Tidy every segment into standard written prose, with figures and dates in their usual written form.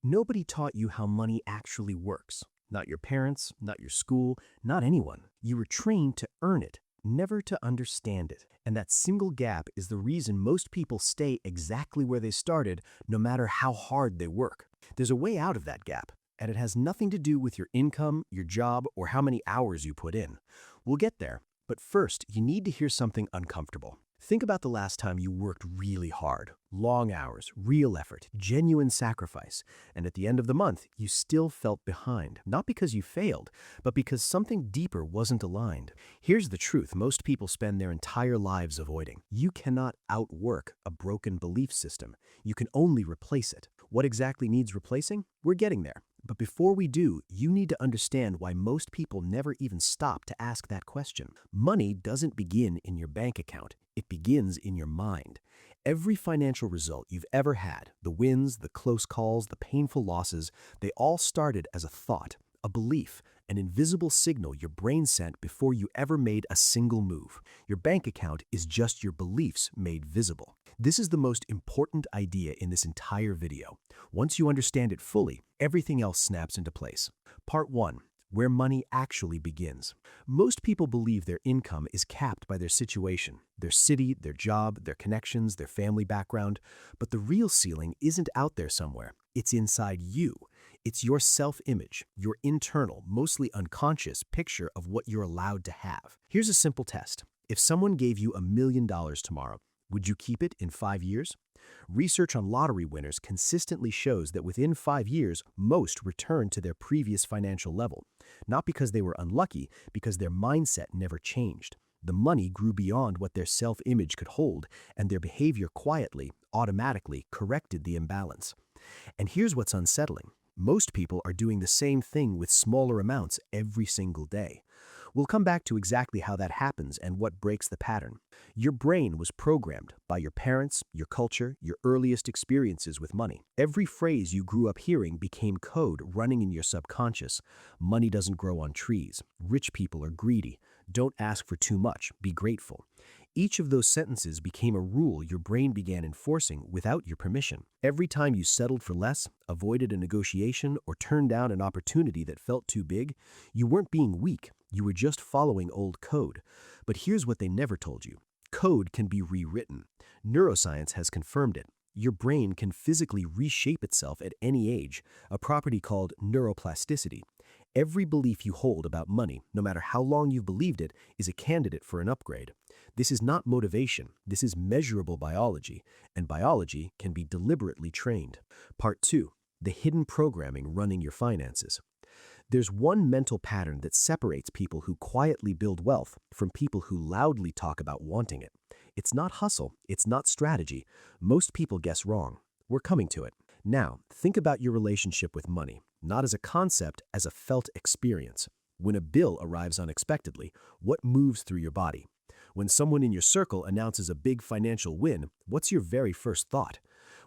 Nobody taught you how money actually works. Not your parents, not your school, not anyone. You were trained to earn it, never to understand it. And that single gap is the reason most people stay exactly where they started, no matter how hard they work. There's a way out of that gap, and it has nothing to do with your income, your job, or how many hours you put in. We'll get there, but first, you need to hear something uncomfortable. Think about the last time you worked really hard, long hours, real effort, genuine sacrifice, and at the end of the month, you still felt behind, not because you failed, but because something deeper wasn't aligned. Here's the truth most people spend their entire lives avoiding. You cannot outwork a broken belief system. You can only replace it. What exactly needs replacing? We're getting there. But before we do, you need to understand why most people never even stop to ask that question. Money doesn't begin in your bank account. It begins in your mind. Every financial result you've ever had, the wins, the close calls, the painful losses, they all started as a thought, a belief, an invisible signal your brain sent before you ever made a single move. Your bank account is just your beliefs made visible. This is the most important idea in this entire video. Once you understand it fully, everything else snaps into place. Part 1. Where money actually begins. Most people believe their income is capped by their situation, their city, their job, their connections, their family background. But the real ceiling isn't out there somewhere. It's inside you. It's your self-image, your internal, mostly unconscious picture of what you're allowed to have. Here's a simple test. If someone gave you $1 million tomorrow, would you keep it in 5 years? Research on lottery winners consistently shows that within 5 years, most return to their previous financial level. Not because they were unlucky, because their mindset never changed. The money grew beyond what their self-image could hold, and their behavior quietly, automatically corrected the imbalance. And here's what's unsettling. Most people are doing the same thing with smaller amounts every single day. We'll come back to exactly how that happens and what breaks the pattern. Your brain was programmed by your parents, your culture, your earliest experiences with money. Every phrase you grew up hearing became code running in your subconscious. Money doesn't grow on trees. Rich people are greedy. Don't ask for too much. Be grateful. Each of those sentences became a rule your brain began enforcing without your permission. Every time you settled for less, avoided a negotiation, or turned down an opportunity that felt too big, you weren't being weak. You were just following old code. But here's what they never told you. Code can be rewritten. Neuroscience has confirmed it. Your brain can physically reshape itself at any age, a property called neuroplasticity. Every belief you hold about money, no matter how long you've believed it, is a candidate for an upgrade. This is not motivation. This is measurable biology, and biology can be deliberately trained. Part 2. The hidden programming running your finances. There's one mental pattern that separates people who quietly build wealth from people who loudly talk about wanting it. It's not hustle. It's not strategy. Most people guess wrong. We're coming to it. Now, think about your relationship with money, not as a concept, as a felt experience. When a bill arrives unexpectedly, what moves through your body? When someone in your circle announces a big financial win, what's your very first thought?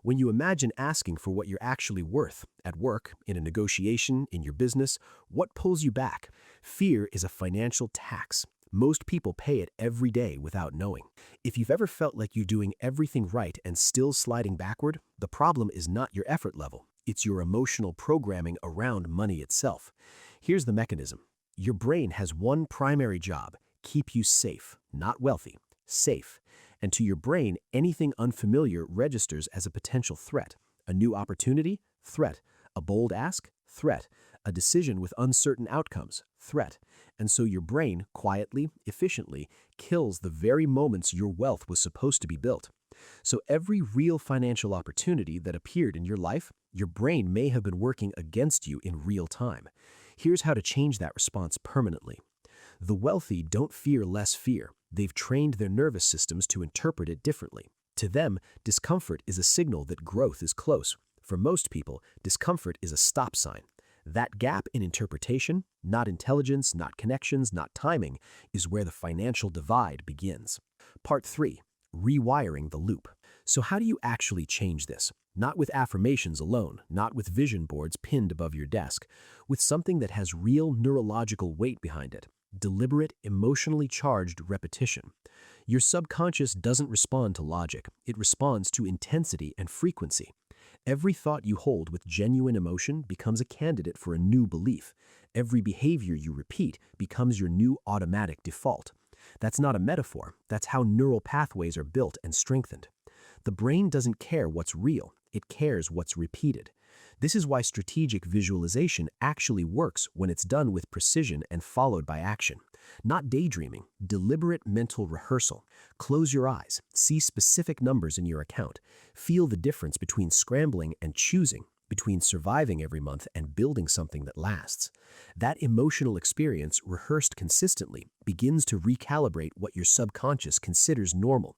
When you imagine asking for what you're actually worth, at work, in a negotiation, in your business, what pulls you back? Fear is a financial tax. Most people pay it every day without knowing. If you've ever felt like you're doing everything right and still sliding backward, the problem is not your effort level. It's your emotional programming around money itself. Here's the mechanism. Your brain has one primary job: keep you safe, not wealthy, safe. And to your brain, anything unfamiliar registers as a potential threat. A new opportunity? Threat. A bold ask? Threat. A decision with uncertain outcomes? Threat. And so your brain, quietly, efficiently, kills the very moments your wealth was supposed to be built. So every real financial opportunity that appeared in your life, your brain may have been working against you in real time. Here's how to change that response permanently. The wealthy don't fear less fear. They've trained their nervous systems to interpret it differently. To them, discomfort is a signal that growth is close. For most people, discomfort is a stop sign. That gap in interpretation, not intelligence, not connections, not timing, is where the financial divide begins. Part 3. Rewiring the loop. So how do you actually change this? Not with affirmations alone, not with vision boards pinned above your desk, with something that has real neurological weight behind it. Deliberate, emotionally charged repetition. Your subconscious doesn't respond to logic. It responds to intensity and frequency. Every thought you hold with genuine emotion becomes a candidate for a new belief. Every behavior you repeat becomes your new automatic default. That's not a metaphor. That's how neural pathways are built and strengthened. The brain doesn't care what's real. It cares what's repeated. This is why strategic visualization actually works when it's done with precision and followed by action. Not daydreaming, deliberate mental rehearsal. Close your eyes, see specific numbers in your account. Feel the difference between scrambling and choosing, between surviving every month and building something that lasts. That emotional experience, rehearsed consistently, begins to recalibrate what your subconscious considers normal.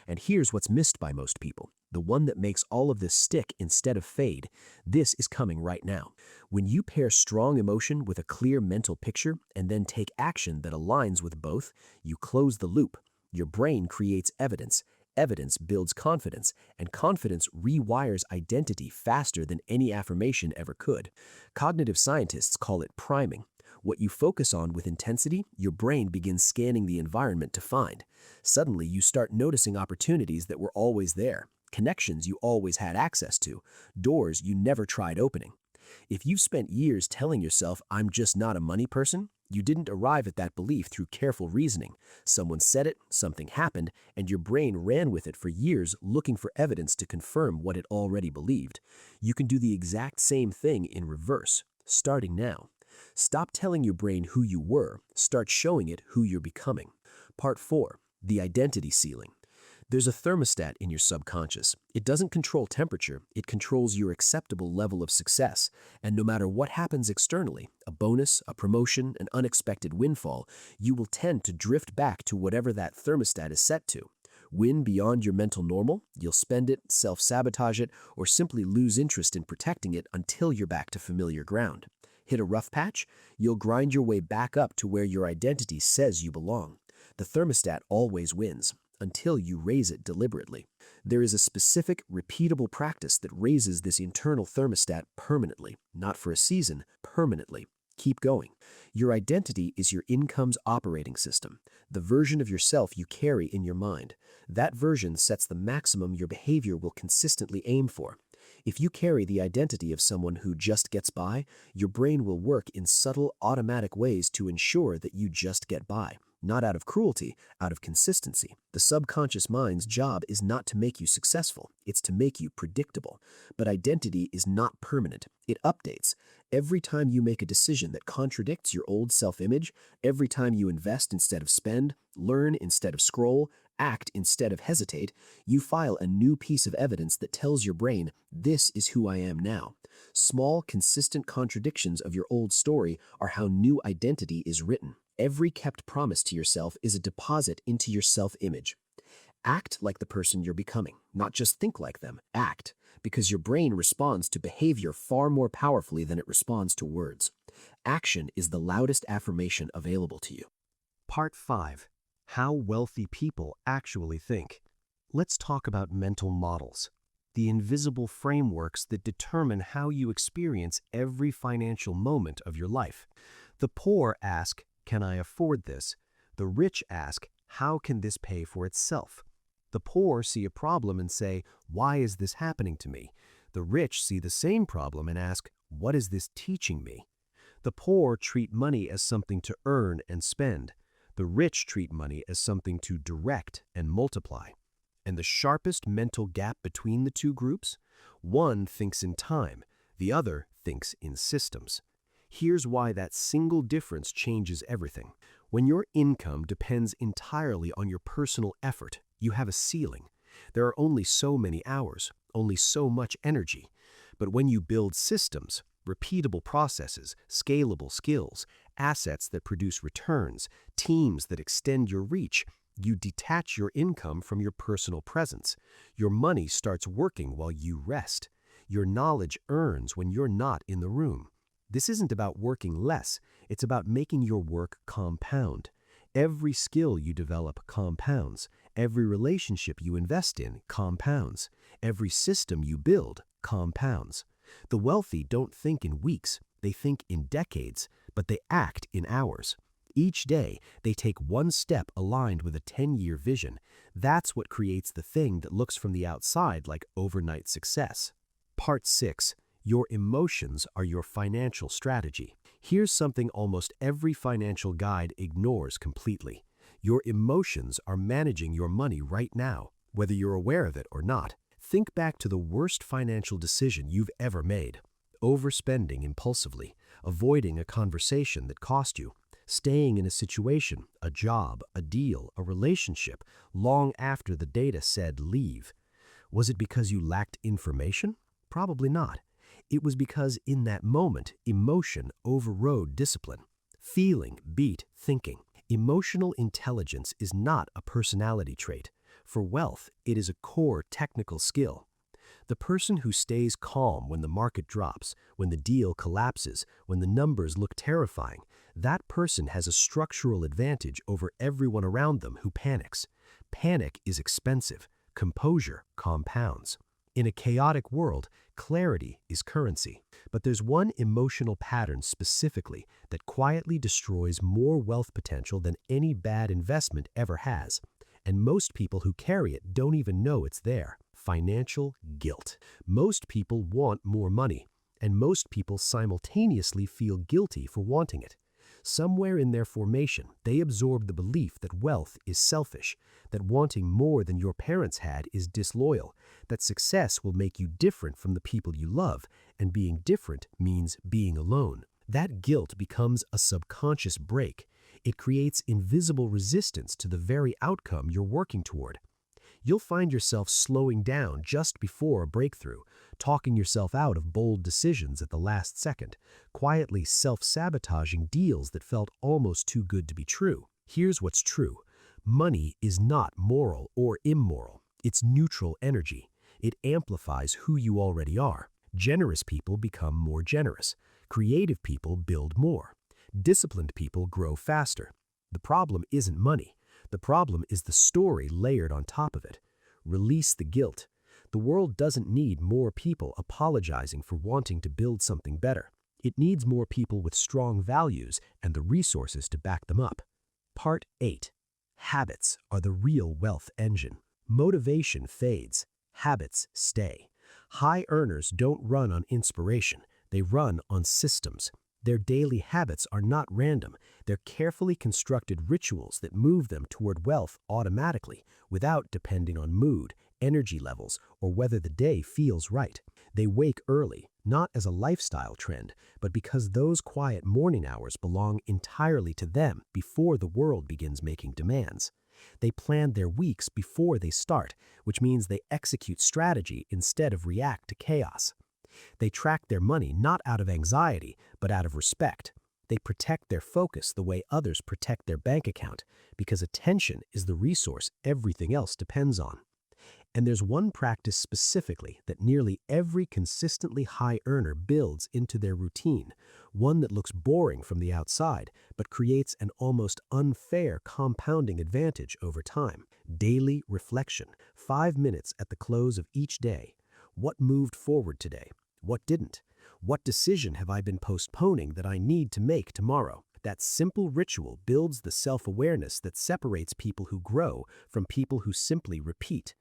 And here's what's missed by most people, the one that makes all of this stick instead of fade. This is coming right now. When you pair strong emotion with a clear mental picture and then take action that aligns with both, you close the loop. Your brain creates evidence. Evidence builds confidence, and confidence rewires identity faster than any affirmation ever could. Cognitive scientists call it priming. What you focus on with intensity, your brain begins scanning the environment to find. Suddenly, you start noticing opportunities that were always there, connections you always had access to, doors you never tried opening. If you've spent years telling yourself, "I'm just not a money person," you didn't arrive at that belief through careful reasoning. Someone said it, something happened, and your brain ran with it for years looking for evidence to confirm what it already believed. You can do the exact same thing in reverse, starting now. Stop telling your brain who you were, start showing it who you're becoming. Part 4. The identity ceiling. There's a thermostat in your subconscious. It doesn't control temperature, it controls your acceptable level of success. And no matter what happens externally, a bonus, a promotion, an unexpected windfall, you will tend to drift back to whatever that thermostat is set to. Win beyond your mental normal, you'll spend it, self-sabotage it, or simply lose interest in protecting it until you're back to familiar ground. Hit a rough patch, you'll grind your way back up to where your identity says you belong. The thermostat always wins, until you raise it deliberately. There is a specific, repeatable practice that raises this internal thermostat permanently, not for a season, permanently. Keep going. Your identity is your income's operating system, the version of yourself you carry in your mind. That version sets the maximum your behavior will consistently aim for. If you carry the identity of someone who just gets by, your brain will work in subtle, automatic ways to ensure that you just get by. Not out of cruelty, out of consistency. The subconscious mind's job is not to make you successful, it's to make you predictable. But identity is not permanent, it updates. Every time you make a decision that contradicts your old self-image, every time you invest instead of spend, learn instead of scroll, act instead of hesitate, you file a new piece of evidence that tells your brain, "This is who I am now." Small, consistent contradictions of your old story are how new identity is written. Every kept promise to yourself is a deposit into your self-image. Act like the person you're becoming, not just think like them. Act, because your brain responds to behavior far more powerfully than it responds to words. Action is the loudest affirmation available to you. Part 5. How wealthy people actually think. Let's talk about mental models, the invisible frameworks that determine how you experience every financial moment of your life. The poor ask, "Can I afford this?" The rich ask, "How can this pay for itself?" The poor see a problem and say, "Why is this happening to me?" The rich see the same problem and ask, "What is this teaching me?" The poor treat money as something to earn and spend. The rich treat money as something to direct and multiply. And the sharpest mental gap between the two groups? One thinks in time, the other thinks in systems. Here's why that single difference changes everything. When your income depends entirely on your personal effort, you have a ceiling. There are only so many hours, only so much energy. But when you build systems, repeatable processes, scalable skills, assets that produce returns, teams that extend your reach, you detach your income from your personal presence. Your money starts working while you rest. Your knowledge earns when you're not in the room. This isn't about working less, it's about making your work compound. Every skill you develop compounds. Every relationship you invest in compounds. Every system you build compounds. The wealthy don't think in weeks, they think in decades, but they act in hours. Each day, they take one step aligned with a 10-year vision. That's what creates the thing that looks from the outside like overnight success. Part 6. Your emotions are your financial strategy. Here's something almost every financial guide ignores completely. Your emotions are managing your money right now, whether you're aware of it or not. Think back to the worst financial decision you've ever made. Overspending impulsively, avoiding a conversation that cost you, staying in a situation, a job, a deal, a relationship, long after the data said leave. Was it because you lacked information? Probably not. It was because in that moment, emotion overrode discipline. Feeling beat thinking. Emotional intelligence is not a personality trait. For wealth, it is a core technical skill. The person who stays calm when the market drops, when the deal collapses, when the numbers look terrifying, that person has a structural advantage over everyone around them who panics. Panic is expensive. Composure compounds. In a chaotic world, clarity is currency. But there's one emotional pattern specifically that quietly destroys more wealth potential than any bad investment ever has. And most people who carry it don't even know it's there. Financial guilt. Most people want more money, and most people simultaneously feel guilty for wanting it. Somewhere in their formation, they absorb the belief that wealth is selfish, that wanting more than your parents had is disloyal, that success will make you different from the people you love, and being different means being alone. That guilt becomes a subconscious brake. It creates invisible resistance to the very outcome you're working toward. You'll find yourself slowing down just before a breakthrough, talking yourself out of bold decisions at the last second, quietly self-sabotaging deals that felt almost too good to be true. Here's what's true. Money is not moral or immoral. It's neutral energy. It amplifies who you already are. Generous people become more generous. Creative people build more. Disciplined people grow faster. The problem isn't money. The problem is the story layered on top of it. Release the guilt. The world doesn't need more people apologizing for wanting to build something better. It needs more people with strong values and the resources to back them up. Part 8. Habits are the real wealth engine. Motivation fades. Habits stay. High earners don't run on inspiration. They run on systems. Their daily habits are not random. They're carefully constructed rituals that move them toward wealth automatically, without depending on mood, energy levels, or whether the day feels right. They wake early, not as a lifestyle trend, but because those quiet morning hours belong entirely to them before the world begins making demands. They plan their weeks before they start, which means they execute strategy instead of react to chaos. They track their money not out of anxiety, but out of respect. They protect their focus the way others protect their bank account, because attention is the resource everything else depends on. And there's one practice specifically that nearly every consistently high earner builds into their routine, one that looks boring from the outside, but creates an almost unfair compounding advantage over time. Daily reflection, 5 minutes at the close of each day. What moved forward today? What didn't? What decision have I been postponing that I need to make tomorrow? That simple ritual builds the self-awareness that separates people who grow from people who simply repeat.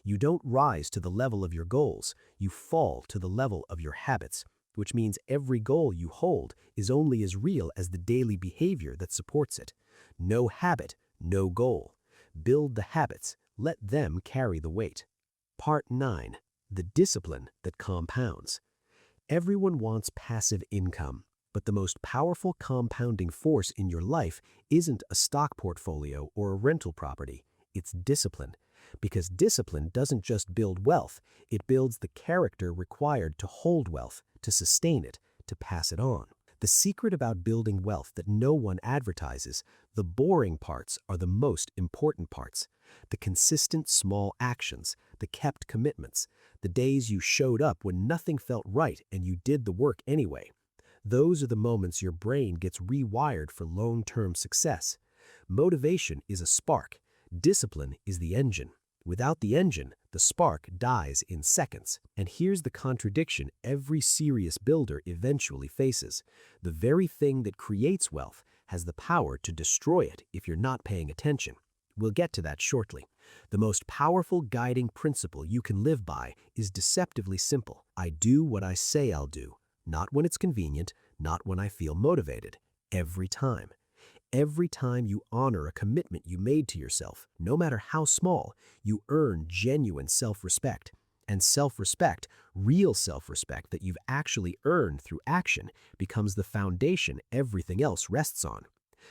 You don't rise to the level of your goals, you fall to the level of your habits, which means every goal you hold is only as real as the daily behavior that supports it. No habit, no goal. Build the habits, let them carry the weight. Part 9. The discipline that compounds. Everyone wants passive income, but the most powerful compounding force in your life isn't a stock portfolio or a rental property, it's discipline. Because discipline doesn't just build wealth, it builds the character required to hold wealth, to sustain it, to pass it on. The secret about building wealth that no one advertises, the boring parts are the most important parts. The consistent small actions, the kept commitments, the days you showed up when nothing felt right and you did the work anyway. Those are the moments your brain gets rewired for long-term success. Motivation is a spark. Discipline is the engine. Without the engine, the spark dies in seconds. And here's the contradiction every serious builder eventually faces. The very thing that creates wealth has the power to destroy it if you're not paying attention. We'll get to that shortly. The most powerful guiding principle you can live by is deceptively simple. I do what I say I'll do, not when it's convenient, not when I feel motivated. Every time. Every time you honor a commitment you made to yourself, no matter how small, you earn genuine self-respect. And self-respect, real self-respect that you've actually earned through action, becomes the foundation everything else rests on.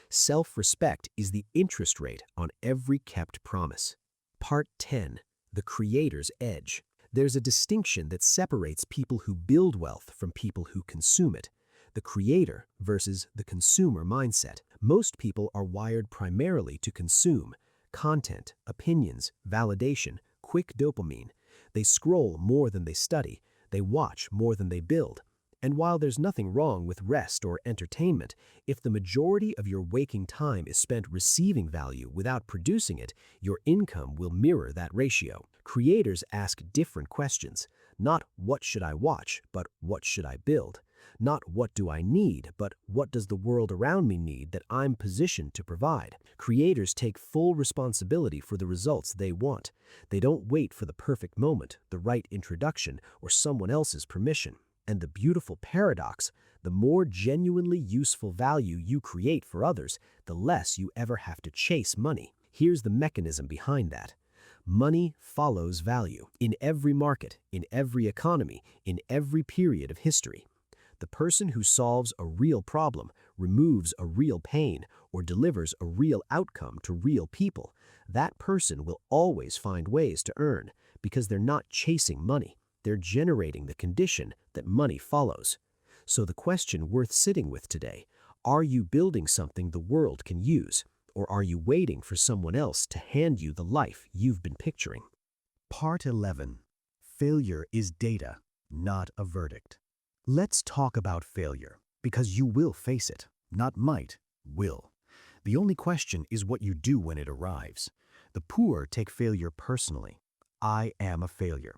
Self-respect is the interest rate on every kept promise. Part 10. The Creator's Edge. There's a distinction that separates people who build wealth from people who consume it. The creator versus the consumer mindset. Most people are wired primarily to consume content, opinions, validation, quick dopamine. They scroll more than they study. They watch more than they build. And while there's nothing wrong with rest or entertainment, if the majority of your waking time is spent receiving value without producing it, your income will mirror that ratio. Creators ask different questions. Not what should I watch, but what should I build? Not what do I need, but what does the world around me need that I'm positioned to provide? Creators take full responsibility for the results they want. They don't wait for the perfect moment, the right introduction, or someone else's permission. And the beautiful paradox, the more genuinely useful value you create for others, the less you ever have to chase money. Here's the mechanism behind that. Money follows value in every market, in every economy, in every period of history. The person who solves a real problem, removes a real pain, or delivers a real outcome to real people, that person will always find ways to earn because they're not chasing money. They're generating the condition that money follows. So the question worth sitting with today, are you building something the world can use, or are you waiting for someone else to hand you the life you've been picturing? Part 11. Failure is data, not a verdict. Let's talk about failure, because you will face it. Not might, will. The only question is what you do when it arrives. The poor take failure personally. I am a failure.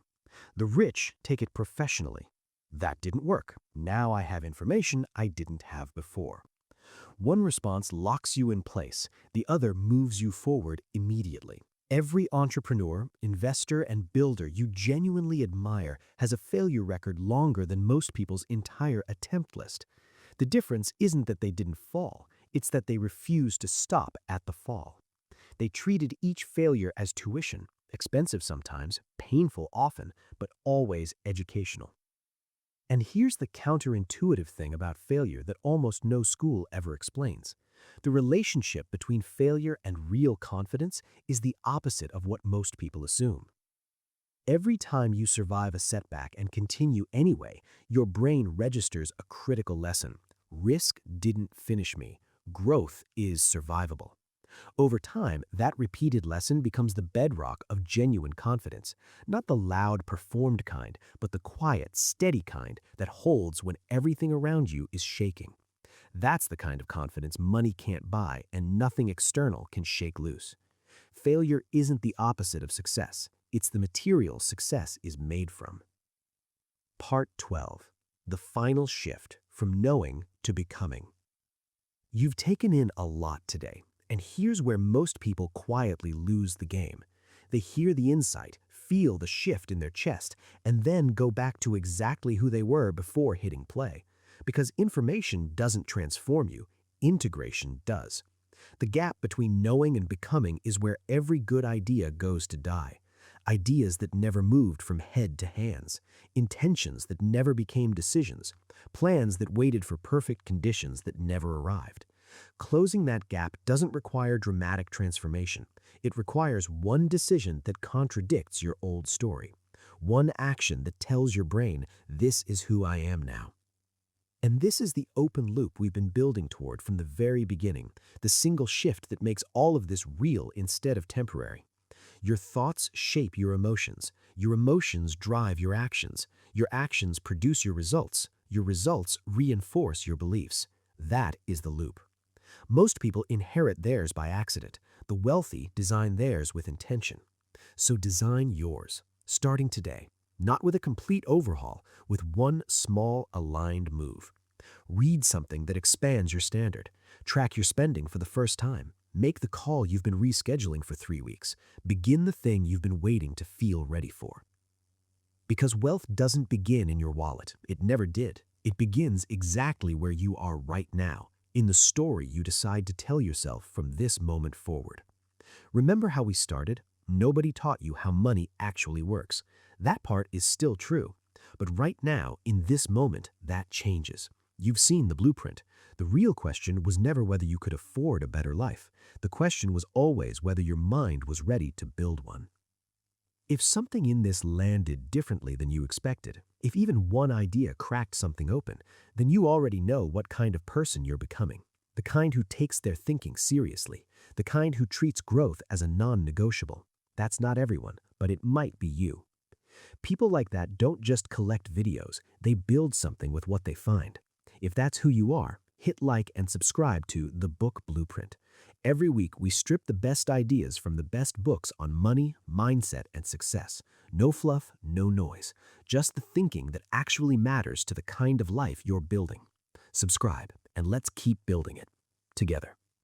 The rich take it professionally. That didn't work. Now I have information I didn't have before. One response locks you in place. The other moves you forward immediately. Every entrepreneur, investor, and builder you genuinely admire has a failure record longer than most people's entire attempt list. The difference isn't that they didn't fall, it's that they refused to stop at the fall. They treated each failure as tuition, expensive sometimes, painful often, but always educational. And here's the counterintuitive thing about failure that almost no school ever explains. The relationship between failure and real confidence is the opposite of what most people assume. Every time you survive a setback and continue anyway, your brain registers a critical lesson. Risk didn't finish me. Growth is survivable. Over time, that repeated lesson becomes the bedrock of genuine confidence, not the loud, performed kind, but the quiet, steady kind that holds when everything around you is shaking. That's the kind of confidence money can't buy and nothing external can shake loose. Failure isn't the opposite of success. It's the material success is made from. Part 12. The final shift from knowing to becoming. You've taken in a lot today, and here's where most people quietly lose the game. They hear the insight, feel the shift in their chest, and then go back to exactly who they were before hitting play. Because information doesn't transform you, integration does. The gap between knowing and becoming is where every good idea goes to die. Ideas that never moved from head to hands, intentions that never became decisions, plans that waited for perfect conditions that never arrived. Closing that gap doesn't require dramatic transformation. It requires one decision that contradicts your old story. One action that tells your brain, this is who I am now. And this is the open loop we've been building toward from the very beginning, the single shift that makes all of this real instead of temporary. Your thoughts shape your emotions drive your actions produce your results reinforce your beliefs. That is the loop. Most people inherit theirs by accident. The wealthy design theirs with intention. So design yours, starting today. Not with a complete overhaul, with one small aligned move. Read something that expands your standard. Track your spending for the first time. Make the call you've been rescheduling for 3 weeks. Begin the thing you've been waiting to feel ready for. Because wealth doesn't begin in your wallet. It never did. It begins exactly where you are right now, in the story you decide to tell yourself from this moment forward. Remember how we started? Nobody taught you how money actually works. That part is still true. But right now, in this moment, that changes. You've seen the blueprint. The real question was never whether you could afford a better life. The question was always whether your mind was ready to build one. If something in this landed differently than you expected, if even one idea cracked something open, then you already know what kind of person you're becoming. The kind who takes their thinking seriously. The kind who treats growth as a non-negotiable. That's not everyone, but it might be you. People like that don't just collect videos, they build something with what they find. If that's who you are, hit like and subscribe to The Book Blueprint. Every week, we strip the best ideas from the best books on money, mindset, and success. No fluff, no noise. Just the thinking that actually matters to the kind of life you're building. Subscribe, and let's keep building it together.